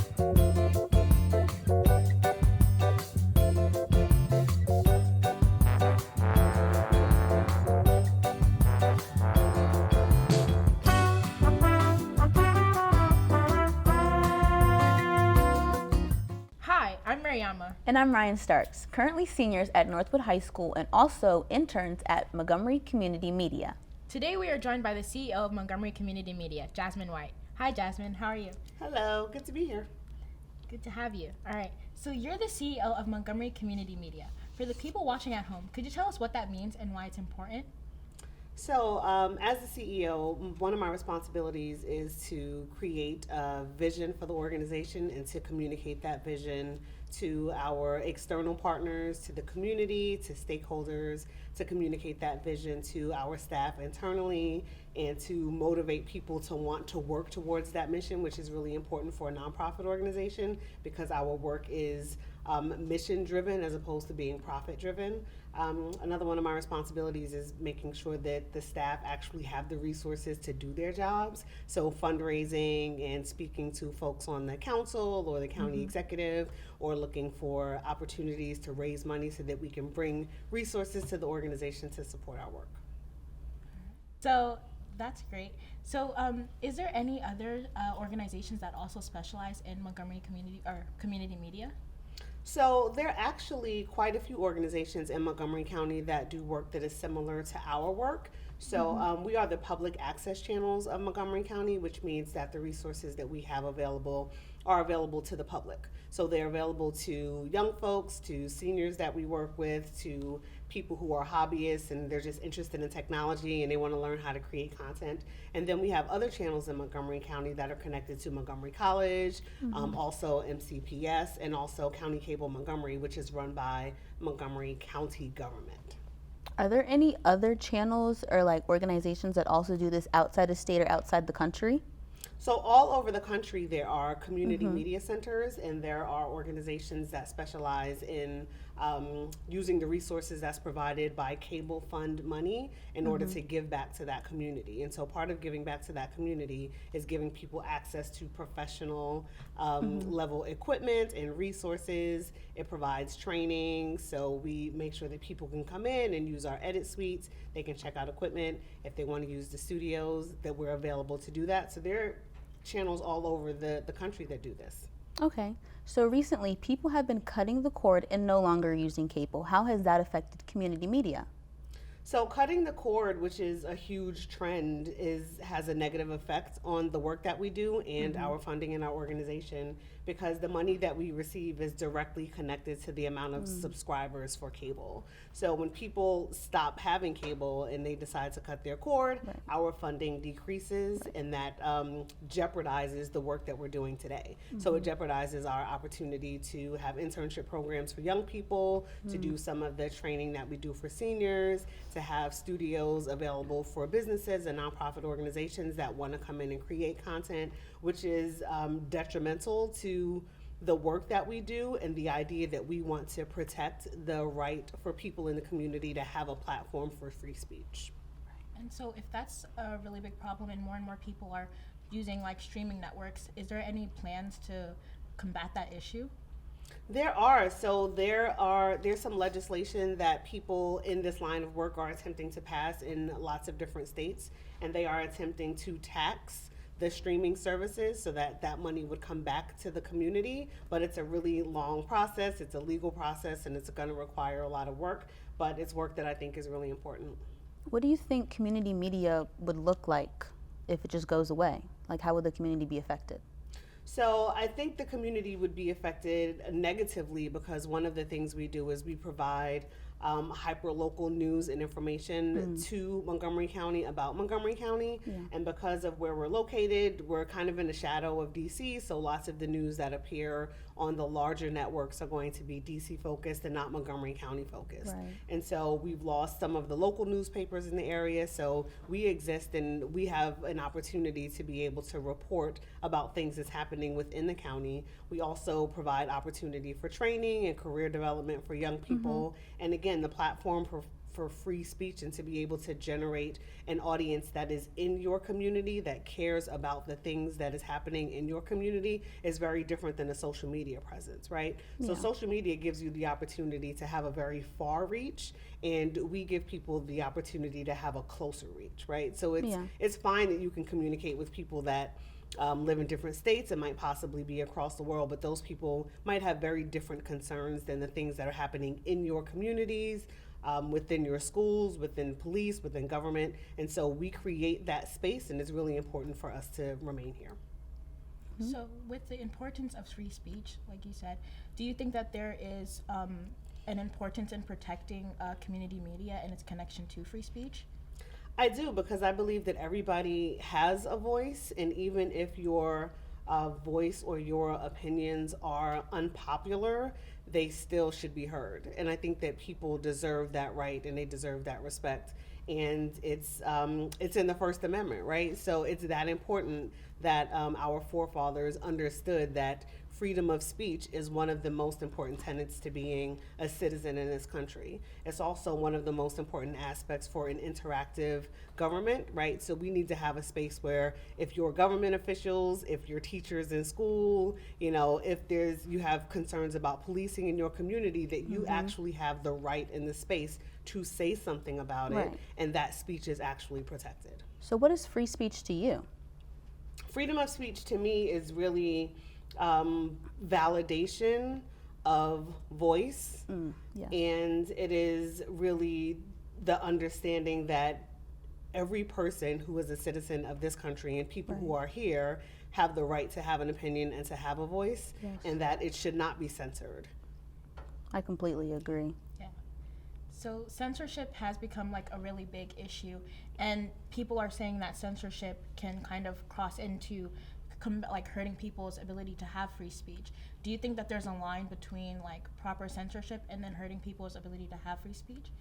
Hi, I'm Mariama. And I'm Ryan Starks, currently seniors at Northwood High School and also interns at Montgomery Community Media. Today we are joined by the CEO of Montgomery Community Media, Jasmine White. Hi, Jasmine. How are you? Hello. Good to be here. Good to have you. All right. So you're the CEO of Montgomery Community Media. For the people watching at home, could you tell us what that means and why it's important? So, as the CEO, one of my responsibilities is to create a vision for the organization and to communicate that vision to our external partners, to the community, to stakeholders, to communicate that vision to our staff internally, and to motivate people to want to work towards that mission, which is really important for a nonprofit organization because our work is mission driven as opposed to being profit driven. Another one of my responsibilities is making sure that the staff actually have the resources to do their jobs. So fundraising and speaking to folks on the council or the county executive, or looking for opportunities to raise money so that we can bring resources to the organization to support our work. So that's great. So is there any other organizations that also specialize in Montgomery community media? So there are actually quite a few organizations in Montgomery County that do work that is similar to our work. So we are the public access channels of Montgomery County, which means that the resources that we have available are available to the public. So they're available to young folks, to seniors that we work with, to people who are hobbyists and they're just interested in technology and they want to learn how to create content. And then we have other channels in Montgomery County that are connected to Montgomery College, also MCPS, and also County Cable Montgomery, which is run by Montgomery County government. Are there any other channels or like organizations that also do this outside of state or outside the country? So all over the country there are community media centers, and there are organizations that specialize in using the resources that's provided by cable fund money in order to give back to that community. And so part of giving back to that community is giving people access to professional level equipment and resources. It provides training, so we make sure that people can come in and use our edit suites. They can check out equipment. If they want to use the studios, that we're available to do that. So there are channels all over the country that do this. Okay, so recently people have been cutting the cord and no longer using cable. How has that affected community media? So cutting the cord, which is a huge trend, has a negative effect on the work that we do and our funding in our organization, because the money that we receive is directly connected to the amount of subscribers for cable. So when people stop having cable and they decide to cut their cord, our funding decreases, and that jeopardizes the work that we're doing today. So it jeopardizes our opportunity to have internship programs for young people, to do some of the training that we do for seniors, to have studios available for businesses and nonprofit organizations that want to come in and create content, which is detrimental to the work that we do and the idea that we want to protect the right for people in the community to have a platform for free speech. And so if that's a really big problem and more people are using like streaming networks, is there any plans to combat that issue? There are. So there's some legislation that people in this line of work are attempting to pass in lots of different states, and they are attempting to tax the streaming services so that that money would come back to the community. But it's a really long process, it's a legal process, and it's going to require a lot of work, but it's work that I think is really important. What do you think community media would look like if it just goes away? Like, how would the community be affected? So I think the community would be affected negatively, because one of the things we do is we provide hyper-local news and information to Montgomery County about Montgomery County. And because of where we're located, we're kind of in the shadow of DC, so lots of the news that appear on the larger networks are going to be DC focused and not Montgomery County focused. And so we've lost some of the local newspapers in the area, so we exist and we have an opportunity to be able to report about things that's happening within the county. We also provide opportunity for training and career development for young people. And again, the platform for free speech and to be able to generate an audience that is in your community, that cares about the things that is happening in your community, is very different than a social media presence, right? So Yeah. social media gives you the opportunity to have a very far reach, and we give people the opportunity to have a closer reach, right? So Yeah. it's fine that you can communicate with people that live in different states and might possibly be across the world, but those people might have very different concerns than the things that are happening in your communities, within your schools, within police, within government. And so we create that space, and it's really important for us to remain here. So, with the importance of free speech, like you said, do you think that there is an importance in protecting community media and its connection to free speech? I do, because I believe that everybody has a voice, and even if your voice or your opinions are unpopular, they still should be heard. And I think that people deserve that right, and they deserve that respect. And it's in the First Amendment, right? So it's that important that our forefathers understood that freedom of speech is one of the most important tenets to being a citizen in this country. It's also one of the most important aspects for an interactive government, right? So we need to have a space where if you're government officials, if you're teachers in school, if you have concerns about policing in your community, that you actually have the right in the space to say something about it, Right. and that speech is actually protected. So what is free speech to you? Freedom of speech to me is really validation of voice, Yes. and it is really the understanding that every person who is a citizen of this country and people who are here have the right to have an opinion and to have a voice, Yes. and that it should not be censored. I completely agree. Yeah. So censorship has become like a really big issue, and people are saying that censorship can kind of cross into like hurting people's ability to have free speech. Do you think that there's a line between like proper censorship and then hurting people's ability to have free speech?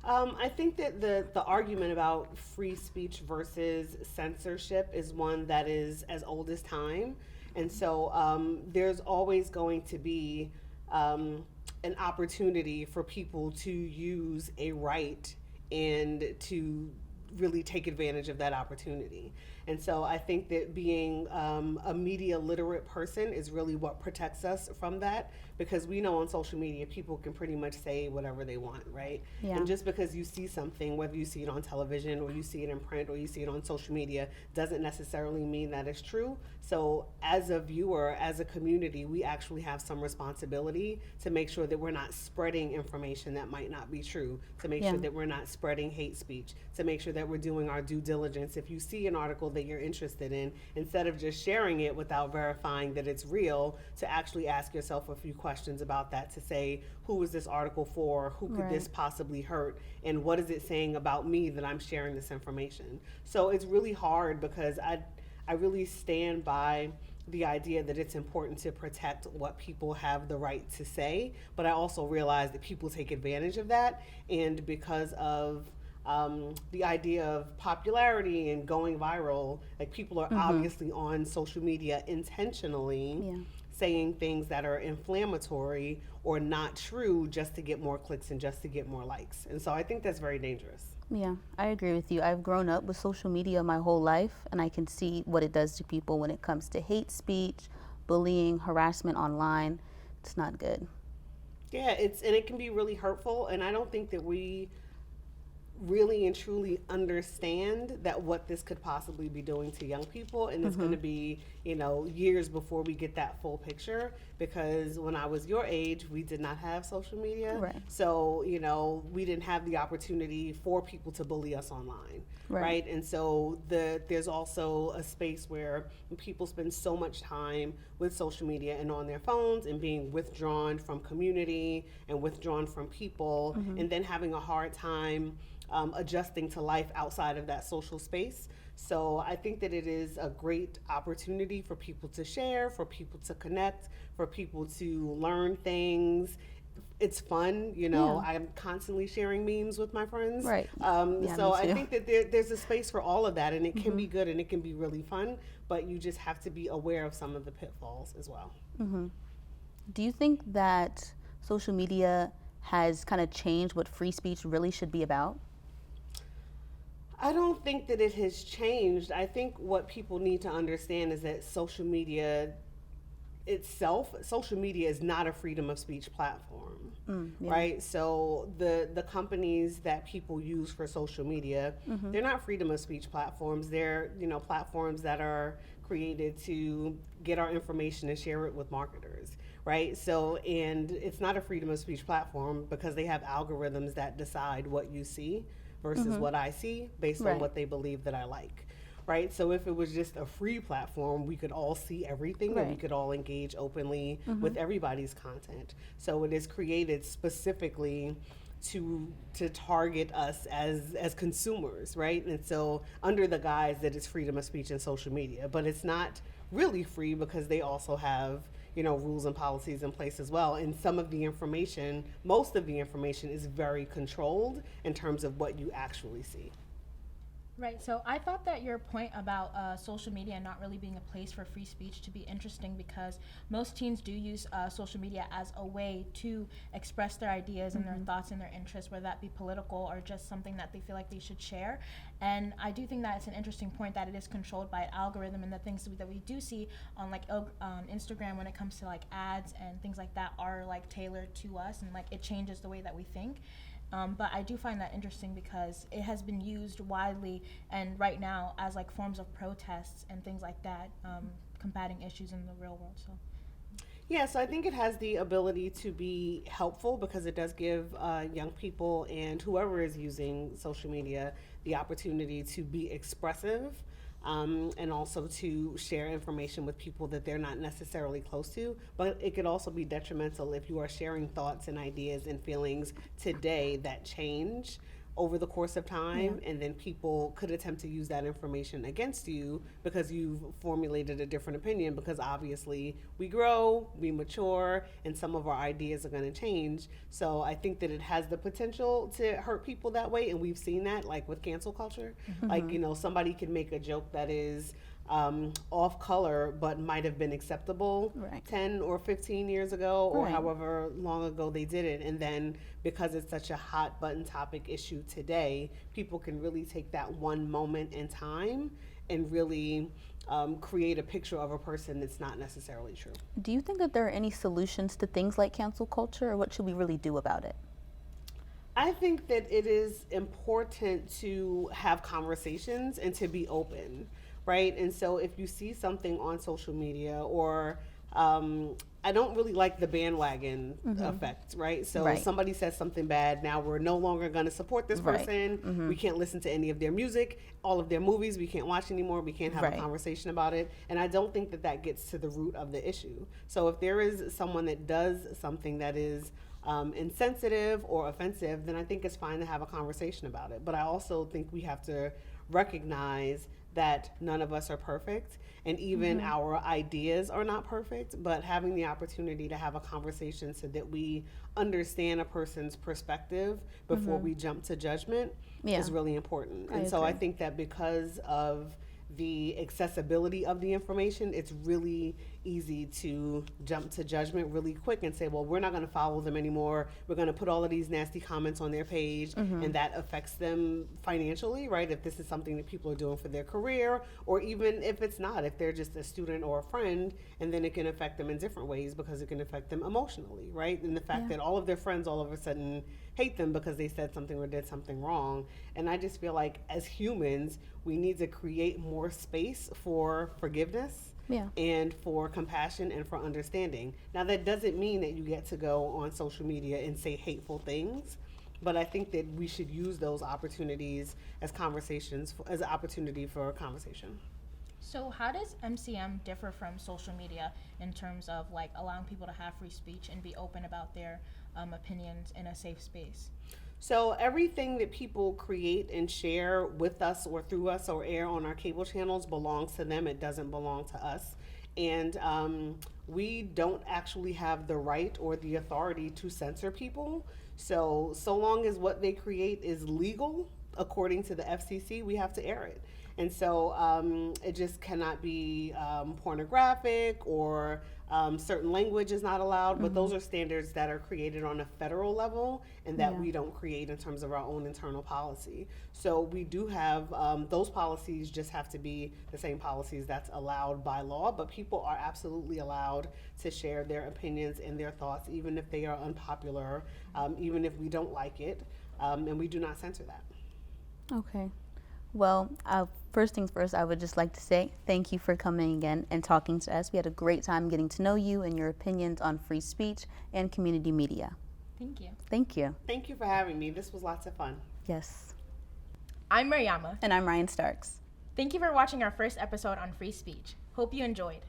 I think that the argument about free speech versus censorship is one that is as old as time. And so there's always going to be an opportunity for people to use a right and to really take advantage of that opportunity. And so I think that being a media literate person is really what protects us from that, because we know on social media people can pretty much say whatever they want, right? Yeah. And just because you see something, whether you see it on television or you see it in print or you see it on social media, doesn't necessarily mean that it's true. So as a viewer, as a community, we actually have some responsibility to make sure that we're not spreading information that might not be true, to make Yeah. sure that we're not spreading hate speech, to make sure that we're doing our due diligence. If you see an article that you're interested in, instead of just sharing it without verifying that it's real, to actually ask yourself a few questions about that, to say, who is this article for? Who could this Right. possibly hurt? And what is it saying about me that I'm sharing this information? So it's really hard, because I really stand by the idea that it's important to protect what people have the right to say, but I also realize that people take advantage of that, and because of the idea of popularity and going viral, like people are obviously on social media intentionally Yeah. saying things that are inflammatory or not true just to get more clicks and just to get more likes. And so I think that's very dangerous. Yeah, I agree with you. I've grown up with social media my whole life, and I can see what it does to people when it comes to hate speech, bullying, harassment online. It's not good. Yeah, and it can be really hurtful, and I don't think that we really and truly understand that what this could possibly be doing to young people, and it's going to be years before we get that full picture, because when I was your age we did not have social media, Right. so we didn't have the opportunity for people to bully us online, right? And so there's also a space where people spend so much time with social media and on their phones and being withdrawn from community and withdrawn from people, and then having a hard time adjusting to life outside of that social space. So I think that it is a great opportunity for people to share, for people to connect, for people to learn things. It's fun, Yeah. I'm constantly sharing memes with my friends. Right. Yeah, So me I too. think that there's a space for all of that, and it can be good and it can be really fun, but you just have to be aware of some of the pitfalls as well. Do you think that social media has kind of changed what free speech really should be about? I don't think that it has changed. I think what people need to understand is that social media is not a freedom of speech platform, Yeah. right? So the companies that people use for social media, they're not freedom of speech platforms. They're platforms that are created to get our information and share it with marketers, right? So, and it's not a freedom of speech platform because they have algorithms that decide what you see versus what I see based on Right. what they believe that I like. Right. So if it was just a free platform, we could all see everything and we Right. could all engage openly with everybody's content. So it is created specifically to target us as consumers, right? And so under the guise that it's freedom of speech and social media, but it's not really free because they also have rules and policies in place as well. And some of the information, most of the information is very controlled in terms of what you actually see. Right. So I thought that your point about social media not really being a place for free speech to be interesting because most teens do use social media as a way to express their ideas and their thoughts and their interests, whether that be political or just something that they feel like they should share. And I do think that it's an interesting point that it is controlled by an algorithm, and the things that we do see on Instagram when it comes to like ads and things like that are like tailored to us, and like it changes the way that we think. But I do find that interesting because it has been used widely and right now as like forms of protests and things like that, combating issues in the real world. So. Yeah, so I think it has the ability to be helpful because it does give young people and whoever is using social media the opportunity to be expressive. And also to share information with people that they're not necessarily close to. But it could also be detrimental if you are sharing thoughts and ideas and feelings today that change over the course of time, and then people could attempt to use that information against you because you've formulated a different opinion, because obviously we grow, we mature, and some of our ideas are going to change. So I think that it has the potential to hurt people that way, and we've seen that like with cancel culture. Like, somebody can make a joke that is off color but might have been acceptable Right. 10 or 15 years ago or Right. however long ago they did it, and then because it's such a hot button topic issue today, people can really take that one moment in time and really create a picture of a person that's not necessarily true. Do you think that there are any solutions to things like cancel culture, or what should we really do about it? I think that it is important to have conversations and to be open, right? And so if you see something on social media, or I don't really like the bandwagon effect, right? So Right. somebody says something bad, now we're no longer going to support this Right. person. We can't listen to any of their music, all of their movies we can't watch anymore, we can't have Right. a conversation about it. And I don't think that that gets to the root of the issue. So if there is someone that does something that is insensitive or offensive, then I think it's fine to have a conversation about it. But I also think we have to recognize that none of us are perfect, and even our ideas are not perfect, but having the opportunity to have a conversation so that we understand a person's perspective before we jump to judgment is really important. And so I agree. think that because of the accessibility of the information, it's really easy to jump to judgment really quick and say, well, we're not going to follow them anymore. We're going to put all of these nasty comments on their page, and that affects them financially, right? If this is something that people are doing for their career, or even if it's not, if they're just a student or a friend, and then it can affect them in different ways because it can affect them emotionally, right? And the fact that all of their friends all of a sudden hate them because they said something or did something wrong. And I just feel like as humans, we need to create more space for forgiveness and for compassion and for understanding. Now, that doesn't mean that you get to go on social media and say hateful things, but I think that we should use those opportunities as conversations, as an opportunity for conversation. So how does MCM differ from social media in terms of like allowing people to have free speech and be open about their opinions in a safe space? So everything that people create and share with us or through us or air on our cable channels belongs to them. It doesn't belong to us. And we don't actually have the right or the authority to censor people. So long as what they create is legal, according to the FCC, we have to air it. And so it just cannot be pornographic or certain language is not allowed, but those are standards that are created on a federal level and that we don't create in terms of our own internal policy. So we do have those policies just have to be the same policies that's allowed by law, but people are absolutely allowed to share their opinions and their thoughts, even if they are unpopular, even if we don't like it, and we do not censor that. Okay. Well, first things first, I would just like to say thank you for coming again and talking to us. We had a great time getting to know you and your opinions on free speech and community media. Thank you. Thank you. Thank you for having me. This was lots of fun. Yes. I'm Mariama. And I'm Ryan Starks. Thank you for watching our first episode on free speech. Hope you enjoyed.